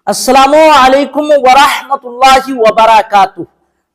अस्सलामुअलैकुम वरहमतुल्लाहि वबरकातुह।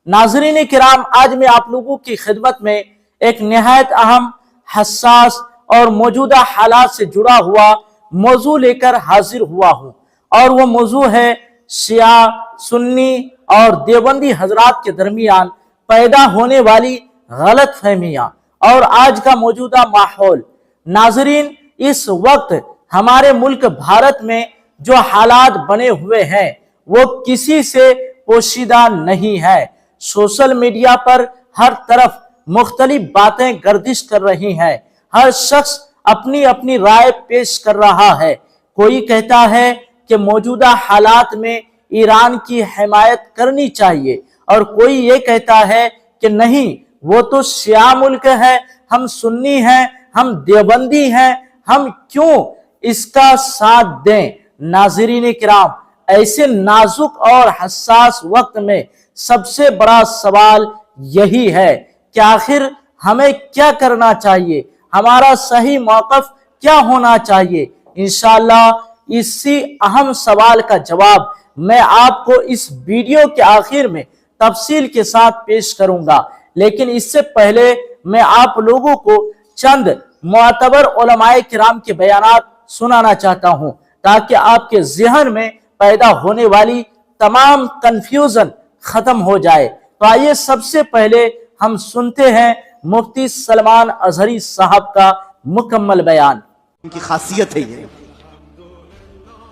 नाज़रीन किराम, आज मैं आप लोगों की खिदमत में एक निहायत अहम, हसास और मौजूदा हालात से जुड़ा हुआ मौजू लेकर हाजिर हुआ हूँ, और वो मौजू है शिया, सुन्नी और देवबंदी हजरात के दरमियान पैदा होने वाली गलत फहमियाँ और आज का मौजूदा माहौल। नाज़रीन, इस वक्त हमारे मुल्क भारत में जो हालात बने हुए हैं वो किसी से पोशीदा नहीं है। सोशल मीडिया पर हर तरफ मुख्तलिफ बातें गर्दिश कर रही हैं, हर शख्स अपनी अपनी राय पेश कर रहा है। कोई कहता है कि मौजूदा हालात में ईरान की हिमायत करनी चाहिए, और कोई ये कहता है कि नहीं, वो तो शिया मुल्क है, हम सुन्नी हैं, हम देवबंदी हैं, हम क्यों इसका साथ दें। नाज़रीन किराम, ऐसे नाजुक और हसास वक्त में सबसे बड़ा सवाल यही है कि आखिर हमें क्या करना चाहिए, हमारा सही मौक़िफ़ क्या होना चाहिए। इंशाअल्लाह इसी अहम सवाल का जवाब मैं आपको इस वीडियो के आखिर में तफसील के साथ पेश करूंगा। लेकिन इससे पहले मैं आप लोगों को चंद मुअतबर उलमाए किराम के बयानात सुनाना चाहता हूं, ताकि आपके ज़हन में पैदा होने वाली तमाम कंफ्यूजन खत्म हो जाए। तो आइए सबसे पहले हम सुनते हैं मुफ्ती सलमान अजहरी साहब का मुकम्मल बयान। उनकी खासियत है ये,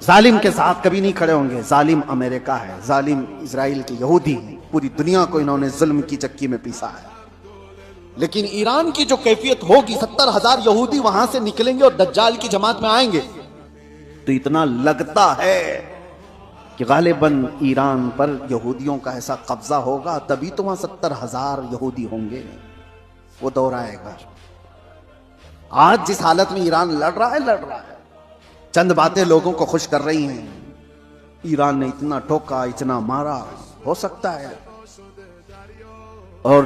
जालिम के साथ कभी नहीं खड़े होंगे। जालिम अमेरिका है, जालिम इजराइल के यहूदी हैं, पूरी दुनिया को इन्होंने जुल्म की चक्की में पीसा है। लेकिन ईरान की जो कैफियत होगी, 70,000 यहूदी वहां से निकलेंगे और दज्जाल की जमात में आएंगे, तो इतना लगता है कि गालिबन ईरान पर यहूदियों का ऐसा कब्जा होगा, तभी तो वहां 70,000 यहूदी होंगे। वो दौर आएगा। आज जिस हालत में ईरान लड़ रहा है, चंद बातें लोगों को खुश कर रही हैं। ईरान ने इतना ठोका, इतना मारा, हो सकता है, और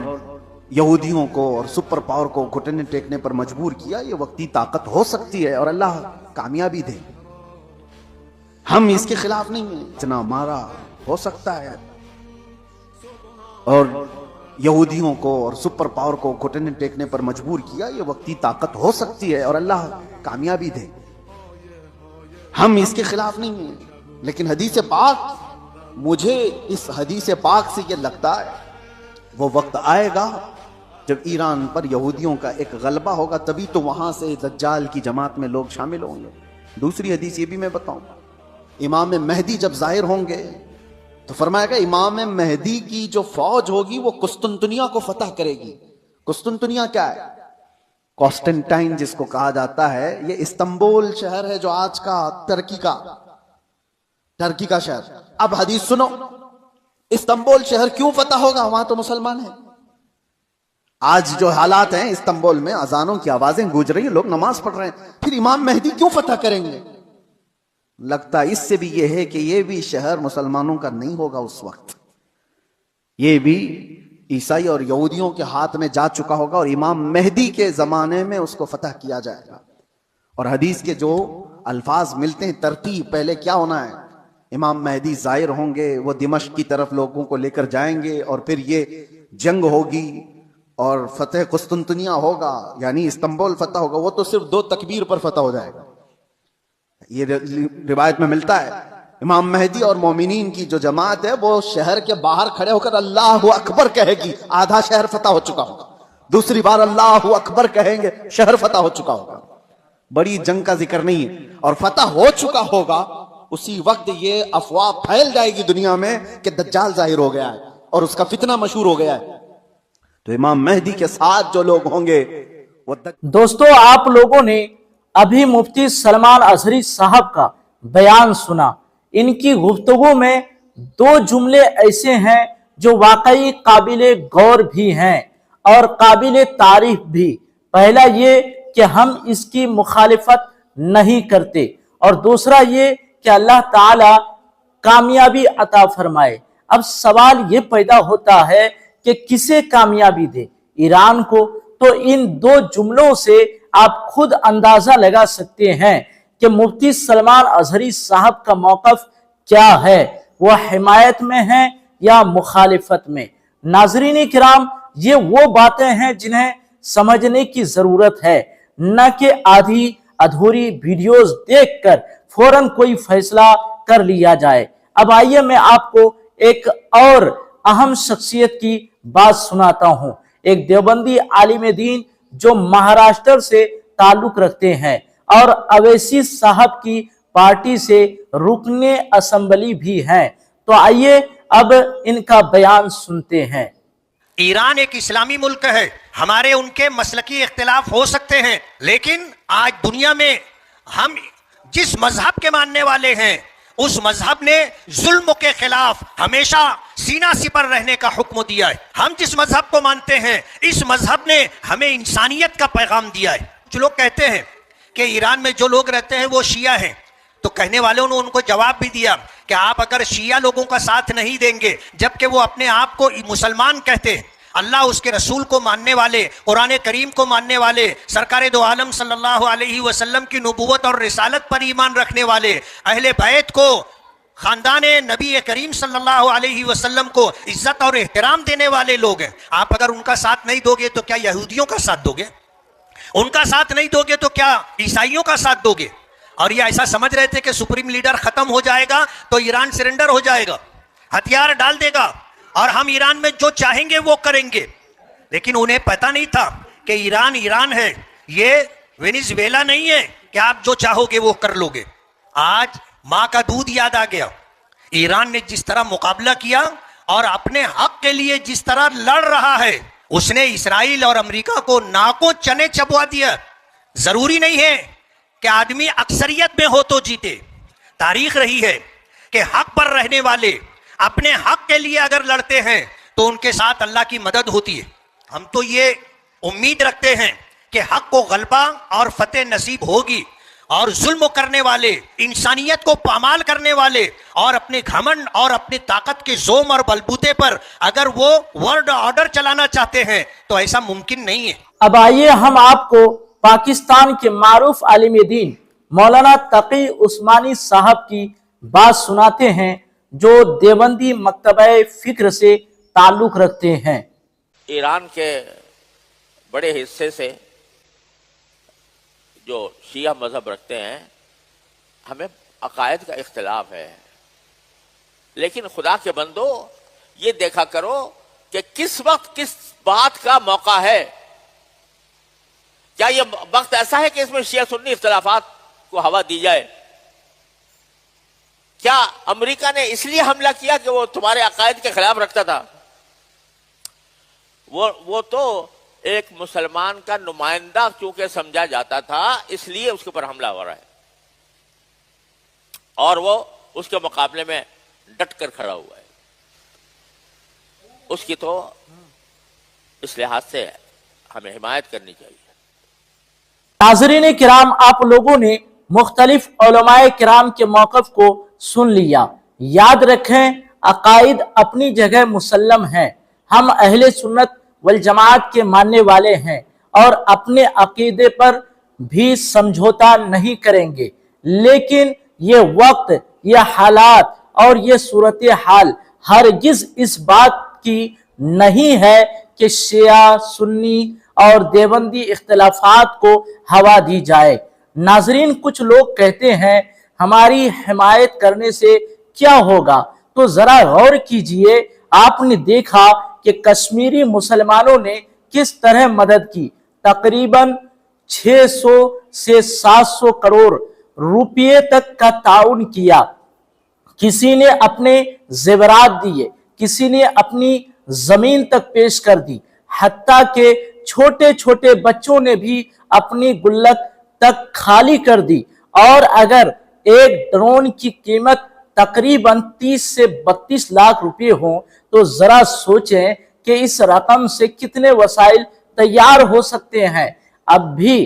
यहूदियों को और सुपर पावर को घुटने टेकने पर मजबूर किया। ये वक्ती ताकत हो सकती है और अल्लाह कामयाबी दे। हम इसके खिलाफ नहीं हैं। इतना मारा, हो सकता है, और यहूदियों को और सुपर पावर को घुटने टेकने पर मजबूर किया। ये वक्ती ताकत हो सकती है और अल्लाह कामयाबी दे। हम इसके खिलाफ नहीं हैं। लेकिन हदीस पाक, मुझे इस हदीस पाक से ये लगता है वो वक्त आएगा जब ईरान पर यहूदियों का एक गलबा होगा, तभी तो वहां से दज्जाल की जमात में लोग शामिल होंगे। दूसरी हदीस ये भी मैं बताऊं, इमाम मेहदी जब जाहिर होंगे तो फरमाया गया इमाम मेहदी की जो फौज होगी वो कुस्तुनतुनिया को फतह करेगी। कुस्तुनतुनिया क्या है? कॉन्स्टेंटाइन जिसको कहा जाता है, ये इस्तांबुल शहर है जो आज का टर्की का शहर। अब हदीस सुनो, इस्तांबुल शहर क्यों फतह होगा? वहां तो मुसलमान है। आज जो हालात हैं इस्तांबुल में, अजानों की आवाजें गूंज रही हैं, लोग नमाज पढ़ रहे हैं, फिर इमाम मेहदी क्यों फतह करेंगे? लगता इससे भी यह है कि यह भी शहर मुसलमानों का नहीं होगा उस वक्त, यह भी ईसाई और यहूदियों के हाथ में जा चुका होगा, और इमाम मेहदी के जमाने में उसको फतह किया जाएगा। और हदीस के जो अल्फाज मिलते हैं, तरतीब, पहले क्या होना है, इमाम मेहदी जाहिर होंगे, वो दिमश्क की तरफ लोगों को लेकर जाएंगे, और फिर ये जंग होगी और फतेह कुस्तुनतुनिया होगा, यानी इस्तांबुल फतह होगा। वो तो सिर्फ 2 तकबीर पर फतह हो जाएगा। ये रिवायत में मिलता है इमाम मेहदी और मोमिनीन की जो जमात है वो शहर के बाहर खड़े होकर अल्लाहु अकबर कहेगी, आधा शहर फतह हो चुका होगा। दूसरी बार अल्लाहु अकबर कहेंगे, शहर फतह हो चुका होगा। बड़ी जंग का जिक्र नहीं है, और फतह हो चुका होगा। उसी वक्त ये अफवाह फैल जाएगी दुनिया में कि दज्जाल जाहिर हो गया है और उसका फितना मशहूर हो गया है। तो इमाम मेहदी के साथ जो लोग होंगे वो दोस्तों, आप लोगों ने अभी मुफ्ती सलमान अजहरी साहब का बयान सुना। इनकी गुफ्तगू में 2 जुमले ऐसे हैं जो वाकई काबिले गौर भी हैं और काबिले तारीफ भी। पहला ये कि हम इसकी मुखालिफत नहीं करते, और दूसरा ये कि अल्लाह ताला कामयाबी अता फरमाए। अब सवाल ये पैदा होता है कि किसे कामयाबी दे, ईरान को? तो इन 2 जुमलों से आप खुद अंदाजा लगा सकते हैं कि मुफ्ती सलमान अजहरी साहब का मौक़िफ़ کیا ہے، وہ حمایت میں ہے یا مخالفت میں؟ ناظرین کرام، یہ وہ باتیں ہیں جنہیں سمجھنے کی ضرورت ہے، نہ کہ آدھی ادھوری ویڈیوز دیکھ کر فوراً کوئی فیصلہ کر لیا جائے۔ اب آئیے میں آپ کو ایک اور اہم شخصیت کی بات سناتا ہوں، ایک دیوبندی عالم دین جو مہاراشٹر سے تعلق رکھتے ہیں اور اویسی صاحب کی پارٹی سے رکن اسمبلی بھی ہیں۔ تو آئیے اب ان کا بیان سنتے ہیں۔ ایران ایک اسلامی ملک ہے، ہمارے ان کے مسلکی اختلاف ہو سکتے ہیں، لیکن آج دنیا میں ہم جس مذہب کے ماننے والے ہیں اس مذہب نے ظلم کے خلاف ہمیشہ سینہ سپر رہنے کا حکم دیا ہے۔ ہم جس مذہب کو مانتے ہیں اس مذہب نے ہمیں انسانیت کا پیغام دیا ہے۔ جو لوگ کہتے ہیں کہ ایران میں جو لوگ رہتے ہیں وہ شیعہ ہیں، تو کہنے والوں نے ان کو جواب بھی دیا کہ آپ اگر شیعہ لوگوں کا ساتھ نہیں دیں گے، جبکہ وہ اپنے آپ کو مسلمان کہتے ہیں، اللہ اس کے رسول کو ماننے والے، قرآن کریم کو ماننے والے، سرکار دو عالم صلی اللہ علیہ وسلم کی نبوت اور رسالت پر ایمان رکھنے والے، اہل بیت کو، خاندان نبی کریم صلی اللہ علیہ وسلم کو عزت اور احترام دینے والے لوگ ہیں۔ آپ اگر ان کا ساتھ نہیں دو گے تو کیا یہودیوں کا ساتھ دو گے؟ ان کا ساتھ نہیں دو گے تو کیا عیسائیوں کا ساتھ دو گے؟ اور یہ ایسا سمجھ رہے تھے کہ سپریم لیڈر ختم ہو جائے گا تو ایران سرنڈر ہو جائے گا، ہتھیار ڈال دے گا اور ہم ایران میں جو چاہیں گے وہ کریں گے۔ لیکن انہیں پتہ نہیں تھا کہ ایران ایران ہے، یہ وینیزویلا نہیں ہے کہ آپ جو چاہو گے وہ کر لو گے۔ آج ماں کا دودھ یاد آ گیا، ایران نے جس طرح مقابلہ کیا اور اپنے حق کے لیے جس طرح لڑ رہا ہے، اس نے اسرائیل اور امریکہ کو ناکوں چنے چبوا دیا۔ ضروری نہیں ہے کہ آدمی اکثریت میں ہو تو جیتے، تاریخ رہی ہے کہ حق پر رہنے والے اپنے حق کے لیے اگر لڑتے ہیں تو ان کے ساتھ اللہ کی مدد ہوتی ہے۔ ہم تو یہ امید رکھتے ہیں کہ حق کو غلبہ اور فتح نصیب ہوگی، اور ظلم کرنے والے، انسانیت کو پامال کرنے والے اور اپنے گھمنڈ اور اپنی طاقت کے زوم اور بلبوتے پر اگر وہ ورلڈ آرڈر چلانا چاہتے ہیں تو ایسا ممکن نہیں ہے۔ اب آئیے ہم آپ کو پاکستان کے معروف عالم دین مولانا تقی عثمانی صاحب کی بات سناتے ہیں، جو دیوبندی مکتبہ فکر سے تعلق رکھتے ہیں۔ ایران کے بڑے حصے سے جو شیعہ مذہب رکھتے ہیں، ہمیں عقائد کا اختلاف ہے، لیکن خدا کے بندو یہ دیکھا کرو کہ کس وقت کس بات کا موقع ہے۔ کیا یہ وقت ایسا ہے کہ اس میں شیعہ سنی اختلافات کو ہوا دی جائے؟ کیا امریکہ نے اس لیے حملہ کیا کہ وہ تمہارے عقائد کے خلاف رکھتا تھا؟ وہ تو ایک مسلمان کا نمائندہ چونکہ سمجھا جاتا تھا، اس لیے اس کے اوپر حملہ ہو رہا ہے، اور وہ اس کے مقابلے میں ڈٹ کر کھڑا ہوا ہے۔ اس کی تو اس لحاظ سے ہمیں حمایت کرنی چاہیے۔ ناظرین کرام، آپ لوگوں نے مختلف علماء کرام کے موقف کو سن لیا۔ یاد رکھیں، عقائد اپنی جگہ مسلم ہیں، ہم اہل سنت والجماعت کے ماننے والے ہیں اور اپنے عقیدے پر بھی سمجھوتا نہیں کریں گے، لیکن یہ وقت، یہ حالات اور یہ صورتحال ہرگز اس بات کی نہیں ہے کہ شیعہ، سنی اور دیوبندی اختلافات کو ہوا دی جائے۔ ناظرین، کچھ لوگ کہتے ہیں ہماری حمایت کرنے سے کیا ہوگا؟ تو ذرا غور کیجئے، آپ نے دیکھا کہ کشمیری مسلمانوں نے کس طرح مدد کی، تقریباً 600 سے 700 کروڑ روپے تک کا تعاون کیا۔ کسی نے اپنے زیورات دیے، کسی نے اپنی زمین تک پیش کر دی، حتیٰ کہ چھوٹے چھوٹے بچوں نے بھی اپنی گلک تک خالی کر دی۔ اور اگر ایک ڈرون کی قیمت تقریباً 30 سے 32 لاکھ روپے ہوں تو ذرا سوچیں کہ اس رقم سے کتنے وسائل تیار ہو سکتے ہیں۔ اب بھی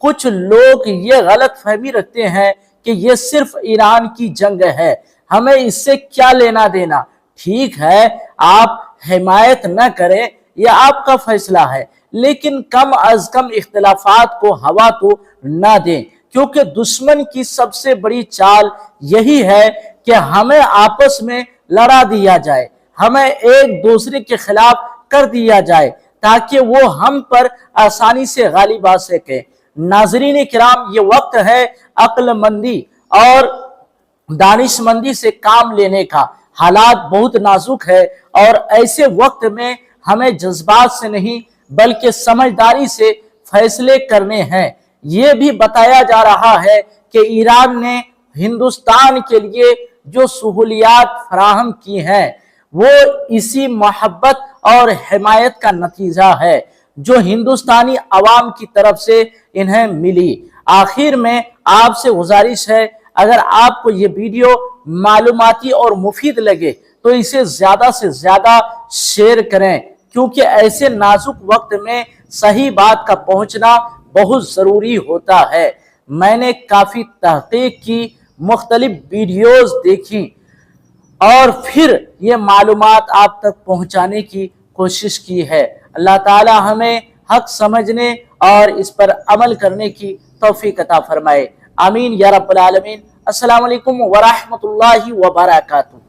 کچھ لوگ یہ غلط فہمی رکھتے ہیں کہ یہ صرف ایران کی جنگ ہے، ہمیں اس سے کیا لینا دینا۔ ٹھیک ہے، آپ حمایت نہ کریں، یہ آپ کا فیصلہ ہے، لیکن کم از کم اختلافات کو ہوا تو نہ دیں، کیونکہ دشمن کی سب سے بڑی چال یہی ہے कि हमें आपस में लड़ा दिया जाए, हमें एक दूसरे के खिलाफ कर दिया जाए ताकि वो हम पर आसानी से गालिब आ सके। नाज़रीन किराम, ये वक्त है अक्लमंदी और दानिशमंदी से काम लेने का। हालात बहुत नाजुक है और ऐसे वक्त में हमें जज्बात से नहीं बल्कि समझदारी से फैसले करने हैं। ये भी बताया जा रहा है कि ईरान ने हिंदुस्तान के लिए जो सहूलियात फराहम की हैं वो इसी मोहब्बत और हिमायत का नतीजा है जो हिंदुस्तानी अवाम की तरफ से इन्हें मिली। आखिर में आपसे गुजारिश है, अगर आपको ये वीडियो मालूमाती और मुफीद लगे तो इसे ज्यादा से ज्यादा शेयर करें, क्योंकि ऐसे नाजुक वक्त में सही बात का पहुंचना बहुत जरूरी होता है। मैंने काफी तहकीक की, मुख्तलिफ वीडियोस देखी और फिर ये मालूमात आप तक पहुंचाने की कोशिश की है। अल्लाह ताला हमें हक समझने और इस पर अमल करने की तौफीक अता फरमाए। आमीन या रब्बल आलमीन। अस्सलामु अलैकुम व रहमतुल्लाहि व बरकातुहू।